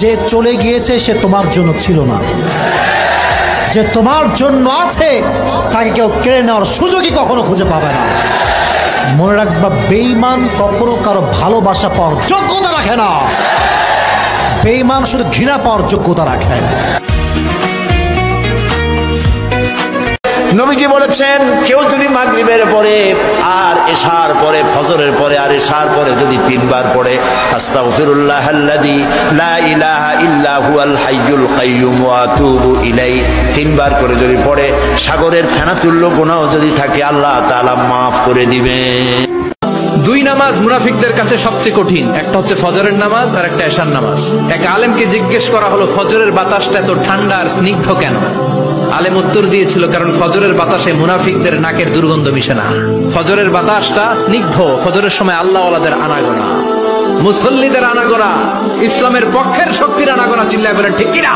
যে চলে গিয়েছে সে তোমার জন্য ছিল না, যে তোমার জন্য আছে তাকে কেউ কেড়ে নেওয়ার সুযোগই কখনো খুঁজে পাবে না। মনে রাখবা, বেঈমান কখনো কারো ভালোবাসা পাওয়ার যোগ্যতা রাখে না, বেঈমান শুধু ঘৃণা পাওয়ার যোগ্যতা রাখে। নবীজি বলেছেন, কেউ যদি মাগরিবের পরে আর এশার পরে, ফজরের পরে আর এশার পরে যদি 3 বার পড়ে, আস্তাগফিরুল্লাহাল্লাযী লা ইলাহা ইল্লা হুয়াল হাইয়ুল কাইয়্যুম ওয়া আতুবু ইলাইহি, 3 বার করে যদি পড়ে, সাগরের ফেনাতুল্য গুনাহ যদি থাকে আল্লাহ তাআলা মাফ করে দিবেন। 2 নামাজ মুনাফিকদের কাছে সবচেয়ে কঠিন, একটা হচ্ছে ফজরের নামাজ আর একটা এশার নামাজ। এক আলেমকে জিজ্ঞেস করা হলো, ফজরের বাতাসটা এত ঠান্ডা আর স্নিগ্ধ কেন? আলেম উত্তর দিয়েছিল, কারণ ফজরের বাতাসে মুনাফিকদের নাকের দুর্গন্ধ মিশে না। ফজরের বাতাসটা স্নিগ্ধ, ফজরের সময় আল্লাহওয়ালাদের আনাগোনা, মুসল্লিদের আনাগোনা, ইসলামের পক্ষের শক্তির আনাগোনা। চিল্লায় বলেন ঠিক কিনা?